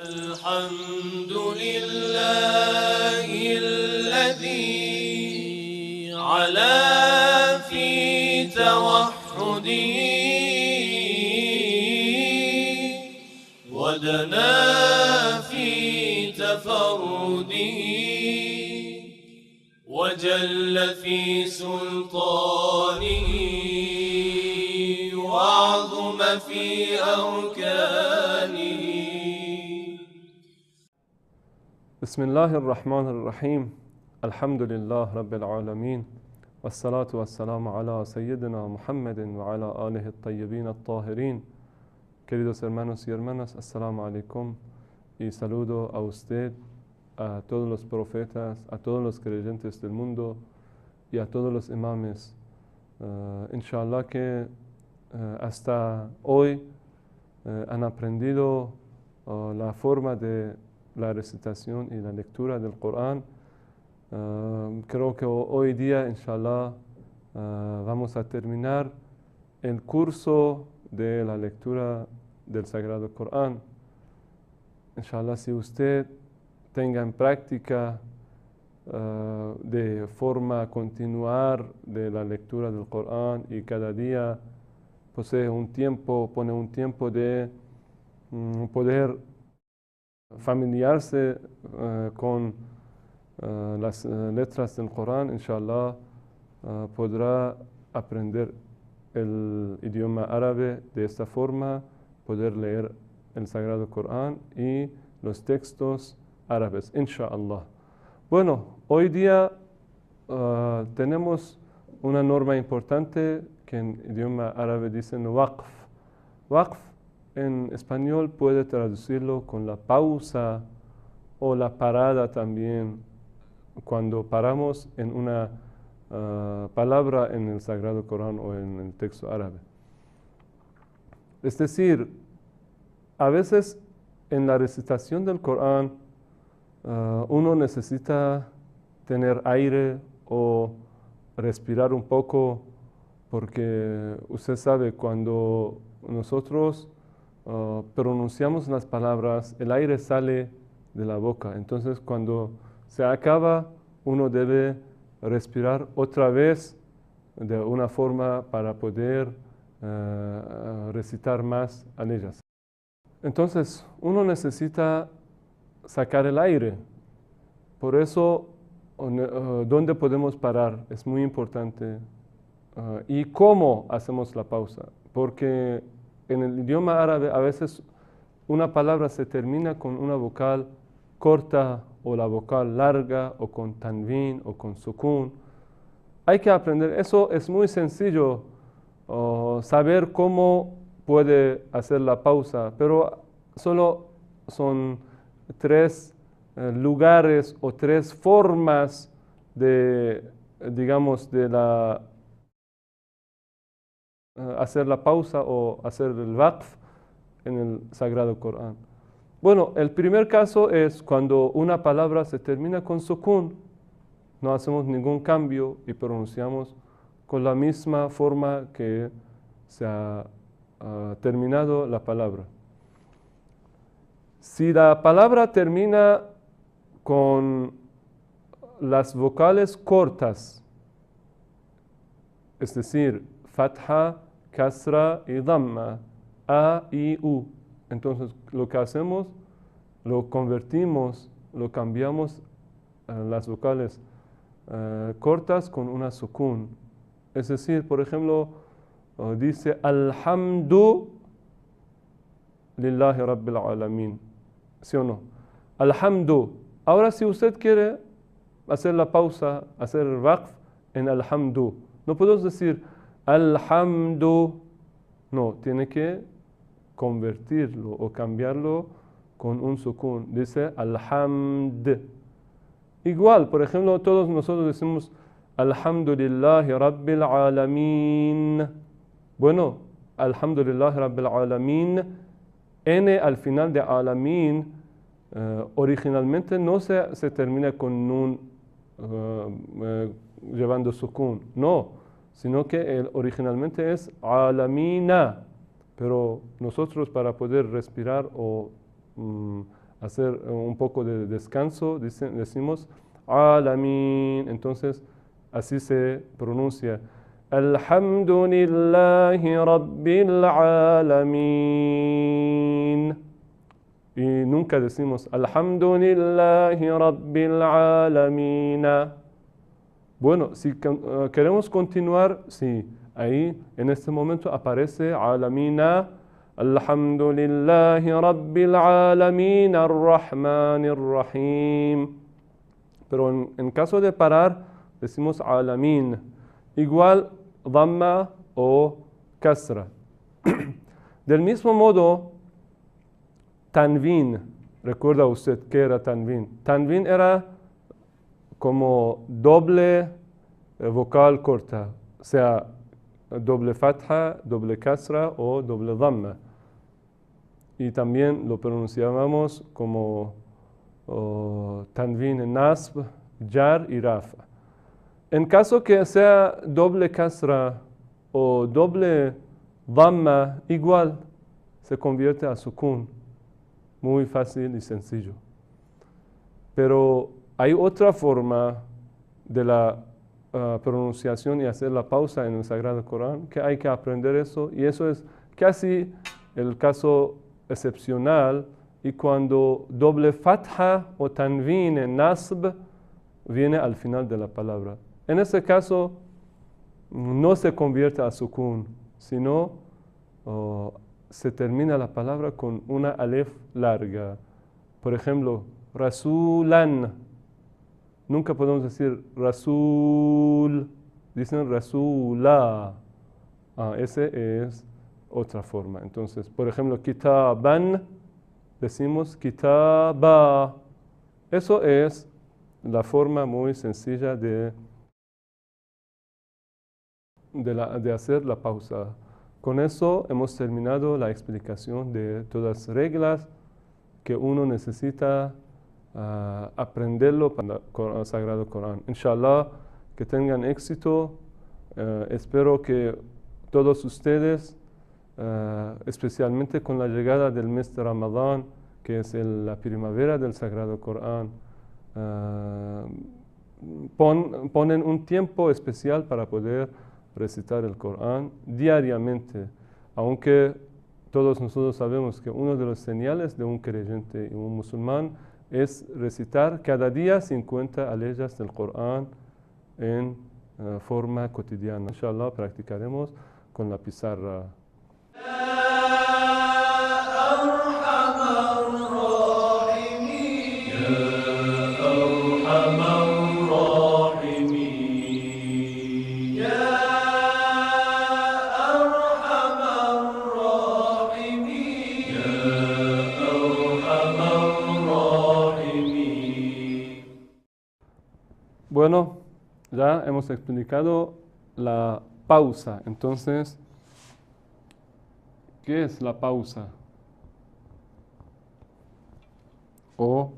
الحمد لله الذي علا في توحده ودنا في تفرده وجل في سلطانه وعظم في أركانه. بسم الله الرحمن الرحيم. الحمد لله رب العالمين والصلاة والسلام على سيدنا Muhammad وعلى آله الطيبين الطاهرين. Queridos hermanos y hermanas, assalamu alaikum, y saludo a usted, a todos los profetas, a todos los creyentes del mundo y a todos los imames. Inshallah que hasta hoy han aprendido la forma de la recitación y la lectura del Corán. Creo que hoy día, inshallah, vamos a terminar el curso de la lectura del Sagrado Corán. Inshallah, si usted tenga en práctica de forma continuar de la lectura del Corán y cada día pone un tiempo de poder familiarse con las letras del Corán, inshallah, podrá aprender el idioma árabe de esta forma, poder leer el Sagrado Corán y los textos árabes, inshallah. Bueno, hoy día tenemos una norma importante que en idioma árabe dicen waqf. Waqf en español puede traducirlo con la pausa o la parada también, cuando paramos en una palabra en el Sagrado Corán o en el texto árabe. Es decir, a veces en la recitación del Corán uno necesita tener aire o respirar un poco, porque usted sabe, cuando nosotros pronunciamos las palabras, el aire sale de la boca. Entonces, cuando se acaba, uno debe respirar otra vez de una forma para poder recitar más en ellas. Entonces, uno necesita sacar el aire. Por eso, ¿dónde podemos parar? Es muy importante. ¿Y cómo hacemos la pausa? Porque en el idioma árabe a veces una palabra se termina con una vocal corta o la vocal larga o con tanwin o con sukun. Hay que aprender. Eso es muy sencillo, saber cómo puede hacer la pausa, pero solo son tres lugares o tres formas de, digamos, de hacer la pausa o hacer el waqf en el Sagrado Corán. Bueno, el primer caso es cuando una palabra se termina con sukun, no hacemos ningún cambio y pronunciamos con la misma forma que se ha terminado la palabra. Si la palabra termina con las vocales cortas, es decir, fatha, kasra y dhamma, a, i, u. Entonces, lo que hacemos, lo convertimos, lo cambiamos las vocales cortas con una sukun. Es decir, por ejemplo, dice alhamdu lillahi rabbil alamin. ¿Sí o no? Alhamdu. Ahora, si usted quiere hacer la pausa, hacer el waqf en alhamdu, no podemos decir alhamdu. No, tiene que convertirlo o cambiarlo con un sukun. Dice alhamd. Igual, por ejemplo, todos nosotros decimos alhamdulillahi rabbil alamin. Bueno, alhamdulillahi rabbil alamin, N al final de alamin, originalmente no se termina con nun llevando sukun, no, sino que originalmente es alamina. Pero nosotros, para poder respirar o hacer un poco de descanso, decimos alamin. Entonces, así se pronuncia. Alhamdulillahi Rabbil Alamin. Y nunca decimos Alhamdulillahi Rabbil Alamin. Bueno, si queremos continuar, sí, ahí en este momento aparece Alamina. Alhamdulillahi Rabbil Alamin Ar-Rahmanir Rahim. Pero en caso de parar, decimos Alamin. Igual Dhamma o Kasra. Del mismo modo, Tanvin. ¿Recuerda usted qué era Tanvin? Tanvin era como doble vocal corta, sea doble fatha, doble kasra o doble dhamma. Y también lo pronunciábamos como tanvin nasb, jar y rafa. En caso que sea doble kasra o doble dhamma, igual se convierte a sukun. Muy fácil y sencillo. Pero hay otra forma de la pronunciación y hacer la pausa en el Sagrado Corán, que hay que aprender eso, y eso es casi el caso excepcional, y cuando doble fatha o tanvin en nasb viene al final de la palabra. En ese caso no se convierte a sukun, sino se termina la palabra con una alef larga. Por ejemplo, rasulan. Nunca podemos decir rasul, dicen rasula. Ese es otra forma. Entonces, por ejemplo, kitaban, decimos kitaba. Eso es la forma muy sencilla de hacer la pausa. Con eso hemos terminado la explicación de todas las reglas que uno necesita aprenderlo para el Sagrado Corán. Inshallah, que tengan éxito. Espero que todos ustedes, especialmente con la llegada del mes de Ramadán, que es la primavera del Sagrado Corán, ponen un tiempo especial para poder recitar el Corán diariamente, aunque todos nosotros sabemos que uno de los señales de un creyente y un musulmán es recitar cada día 50 aleyas del Corán en forma cotidiana. Inshallah, practicaremos con la pizarra. Bueno, ya hemos explicado la pausa. Entonces, ¿qué es la pausa? O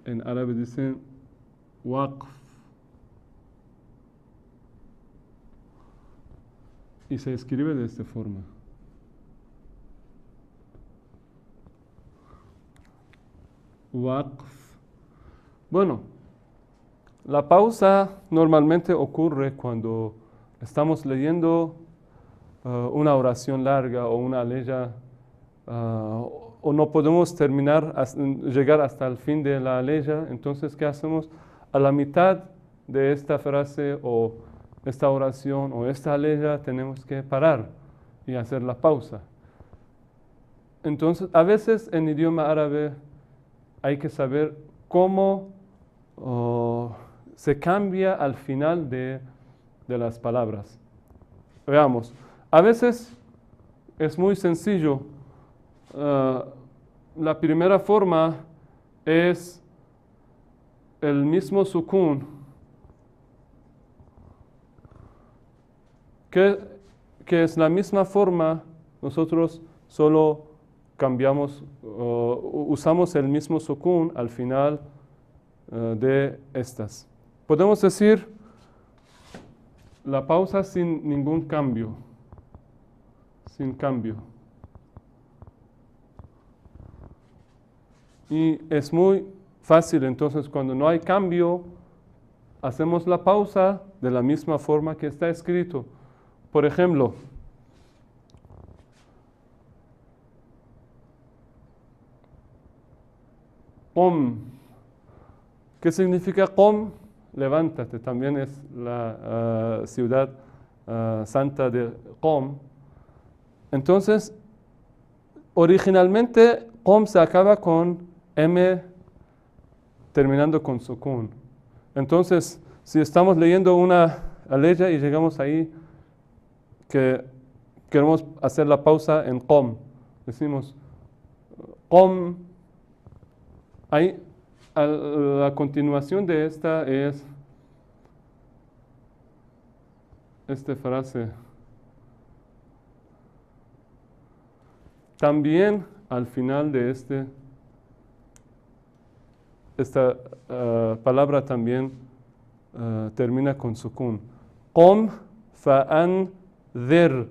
en árabe dicen waqf. Y se escribe de esta forma. Waqf. Bueno, la pausa normalmente ocurre cuando estamos leyendo una oración larga o una aleya, o no podemos llegar hasta el fin de la aleya. Entonces, ¿qué hacemos? A la mitad de esta frase o esta oración o esta aleya tenemos que parar y hacer la pausa. Entonces, a veces en idioma árabe hay que saber cómo se cambia al final de las palabras. Veamos, a veces es muy sencillo. La primera forma es el mismo sukun, que es la misma forma. Nosotros solo cambiamos, usamos el mismo sukun al final de estas. Podemos decir la pausa sin ningún cambio, sin cambio. Y es muy fácil, entonces cuando no hay cambio, hacemos la pausa de la misma forma que está escrito. Por ejemplo, Qom. ¿Qué significa Qom? Levántate. También es la ciudad santa de Qom. Entonces, originalmente Qom se acaba con M terminando con sukun. Entonces, si estamos leyendo una aleya y llegamos ahí que queremos hacer la pausa en Qom, decimos Qom. Ahí, a la continuación de esta es esta frase. También al final de esta palabra también termina con sukun. Qom fa'anzir.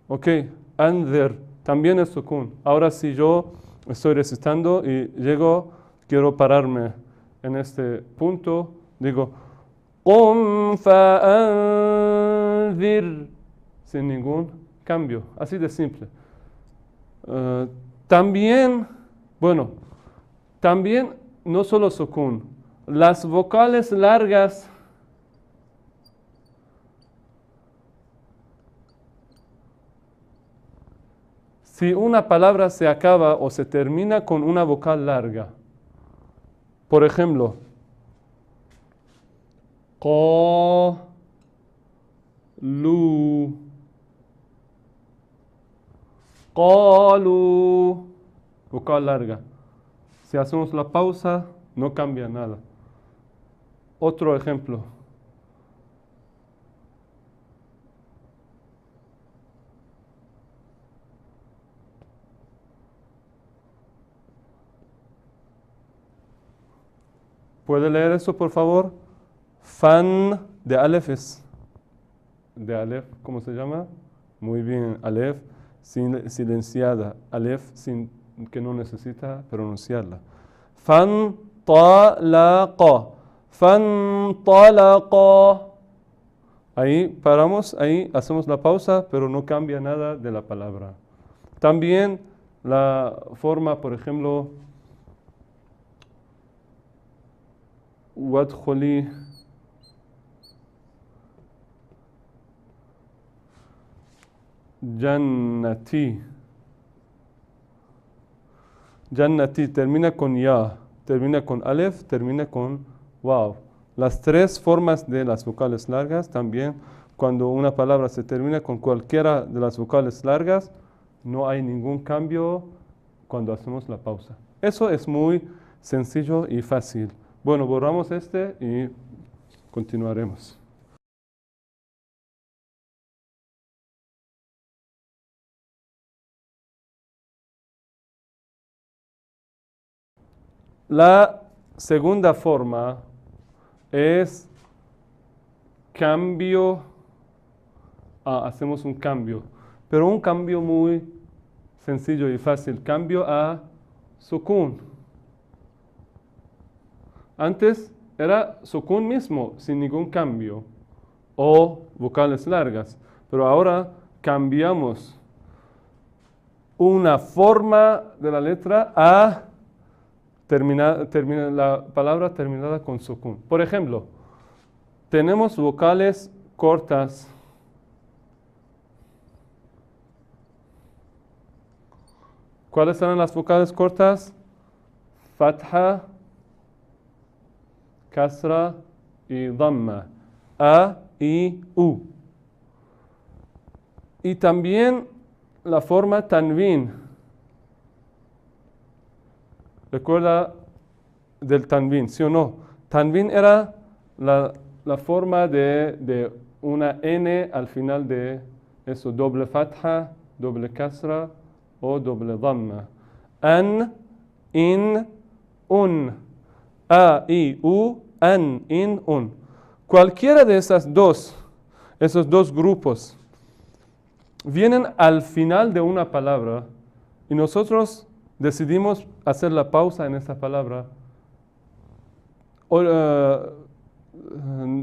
Ok, anzir también es sukun. Ahora si yo estoy recitando y quiero pararme en este punto, digo Qom fa'anzir, sin ningún cambio, así de simple. También no solo sukun, las vocales largas si una palabra se acaba o se termina con una vocal larga. Por ejemplo, qalu, vocal larga. Si hacemos la pausa, no cambia nada. Otro ejemplo. ¿Puede leer eso, por favor? Fan de Aleph es. De Aleph, ¿cómo se llama? Muy bien, Aleph silenciada. Aleph que no necesita pronunciarla. Fan talaqa. Fan talaqa. Ahí paramos, ahí hacemos la pausa, pero no cambia nada de la palabra. También la forma, por ejemplo, wadkhuli jannati. Jannati termina con ya, termina con alef, termina con waw. Las tres formas de las vocales largas también, cuando una palabra se termina con cualquiera de las vocales largas, no hay ningún cambio cuando hacemos la pausa. Eso es muy sencillo y fácil. Bueno, borramos y continuaremos. La segunda forma es cambio. Hacemos un cambio, pero un cambio muy sencillo y fácil. Cambio a sukun. Antes era sukun mismo, sin ningún cambio, o vocales largas. Pero ahora cambiamos una forma de la letra a la palabra terminada con sukun. Por ejemplo, tenemos vocales cortas. ¿Cuáles son las vocales cortas? Fatha, kasra y dhamma. A, I, U. Y también la forma tanwin. ¿Recuerda del tanwin, sí o no? Tanwin era la forma de una N al final de eso, doble fatha, doble kasra o doble dhamma. An, in, un. A, I, U, an, in, un. Cualquiera de esos dos grupos, vienen al final de una palabra y nosotros decidimos hacer la pausa en esta palabra,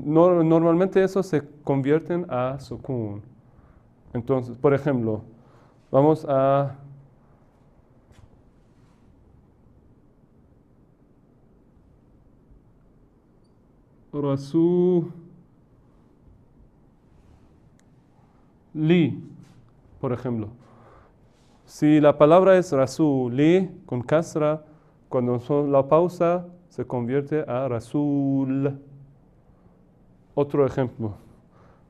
normalmente eso se convierte a sukun. Entonces, por ejemplo, vamos a Rasuli, por ejemplo. Si la palabra es Rasuli con kasra, cuando hacemos la pausa se convierte a Rasul. Otro ejemplo.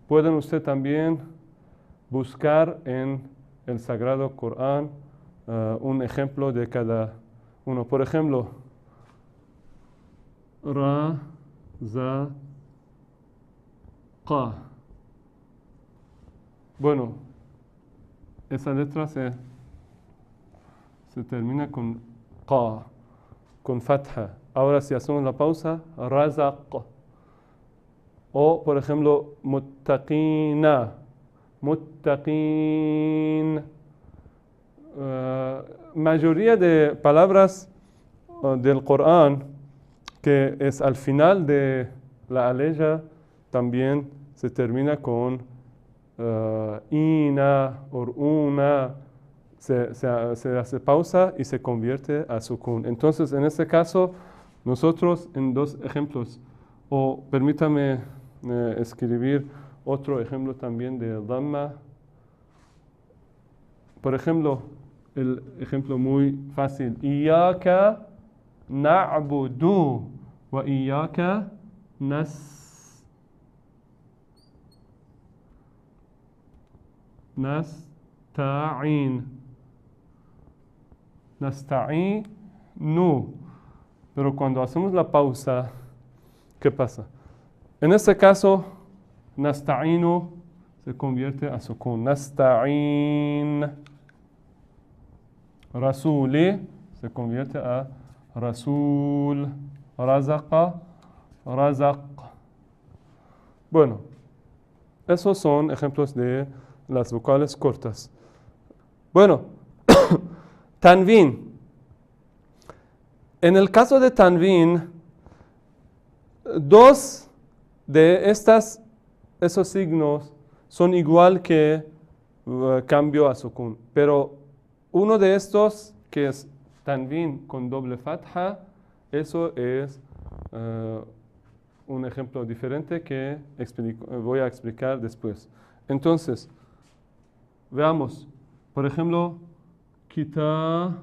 Pueden usted también buscar en el Sagrado Corán un ejemplo de cada uno. Por ejemplo, Razaqa. Bueno, esa letra se termina con qa, con fatha. Ahora si hacemos la pausa, razaq. O, por ejemplo, muttaqina, muttaqin. Mayoría de palabras del Corán que es al final de la aleya también se termina con ina o una. Se hace pausa y se convierte a sukun. Entonces, en este caso, nosotros en dos ejemplos, o permítame escribir otro ejemplo también de dhamma. Por ejemplo, el ejemplo muy fácil. Iyaka na'budu wa iyaka nasta'in. Nasta'inu. Pero cuando hacemos la pausa, ¿qué pasa? En este caso, nasta'inu se convierte a sukun. Nasta'in. Rasuli se convierte a rasul. Razaqa, razaq. Bueno, esos son ejemplos de las vocales cortas. Bueno, tanvin. En el caso de tanvin, dos de esos signos son igual que cambio a sukun. Pero uno de estos, que es tanvin con doble fatha, eso es un ejemplo diferente que voy a explicar después. Entonces, veamos. Por ejemplo, kitabin.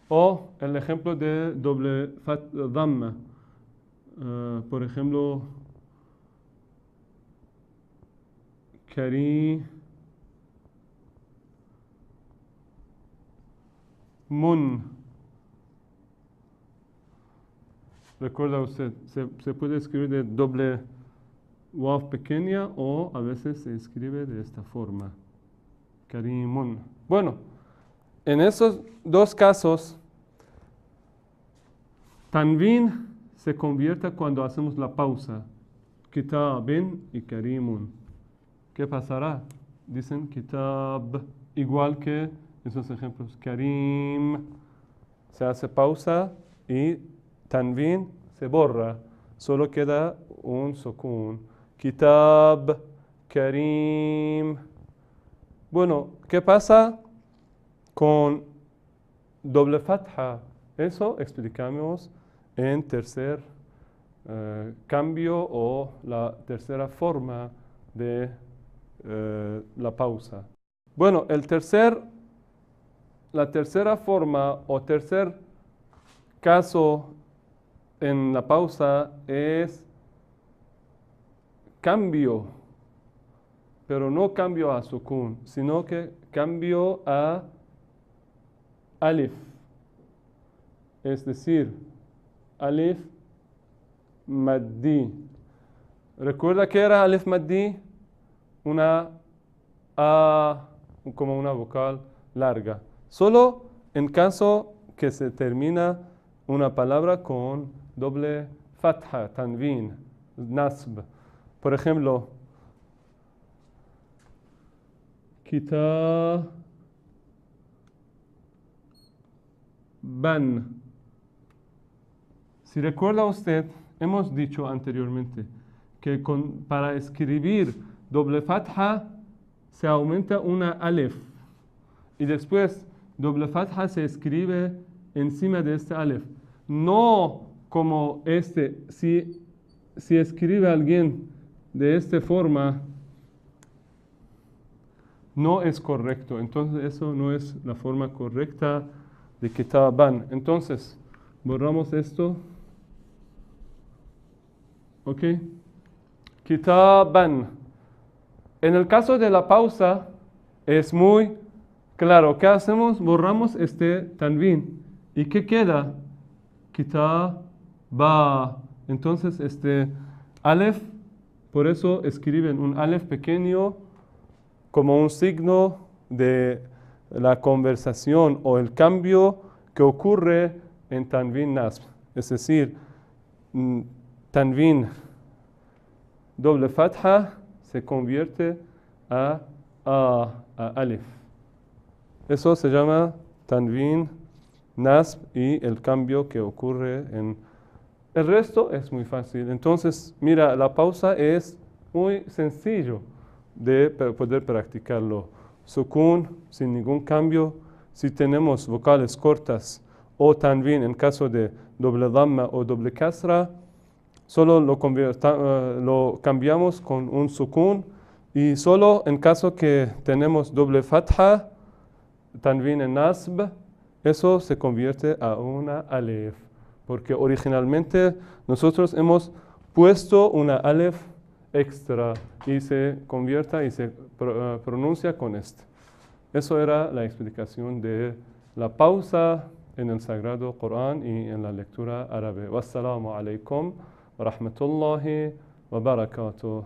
O el ejemplo de doble dhamma. Por ejemplo, karimun. Recuerda usted, se puede escribir de doble wav pequeña o a veces se escribe de esta forma. Karimun. Bueno, en esos dos casos, tanvin se convierte cuando hacemos la pausa. Kitabin y karimun. ¿Qué pasará? Dicen kitab, igual que esos ejemplos. Karim, se hace pausa y tanvin se borra. Solo queda un sukun. Kitab, karim. Bueno, ¿qué pasa con doble fatha? Eso explicamos en tercer cambio o la tercera forma de la pausa. Bueno, la tercera forma o tercer caso en la pausa es cambio, pero no cambio a sukun, sino que cambio a alif. Es decir, alif maddi. ¿Recuerda qué era alif maddi? Una A, como una vocal larga. Solo en caso que se termina una palabra con doble fatha, tanvin, nasb. Por ejemplo, kitaban. Si recuerda usted, hemos dicho anteriormente que para escribir doble fatha se aumenta una alef y después doble fatha se escribe encima de este alef. No como si escribe alguien de esta forma, no es correcto. Entonces eso no es la forma correcta de kitaban. Entonces, borramos esto. ¿Ok? Kitaban. En el caso de la pausa, es muy claro. ¿Qué hacemos? Borramos este tanvin. ¿Y qué queda? Kitaba. Entonces, este alef, por eso escriben un alef pequeño como un signo de la conversación o el cambio que ocurre en tanvin nasb. Es decir, tanvin doble fatha se convierte a alif. Eso se llama tanvin nasb y el cambio que ocurre en... El resto es muy fácil. Entonces, mira, la pausa es muy sencillo de poder practicarlo. Sukun sin ningún cambio. Si tenemos vocales cortas o tanvin en caso de doble dhamma o doble kasra, solo lo cambiamos con un sukun, y solo en caso que tenemos doble fatha, tanvin en nasb, eso se convierte a una alef, porque originalmente nosotros hemos puesto una alef extra y se convierta y se pronuncia con este. Eso era la explicación de la pausa en el Sagrado Corán y en la lectura árabe. Wassalamu alaikum wa rahmatullahi wa barakatuh.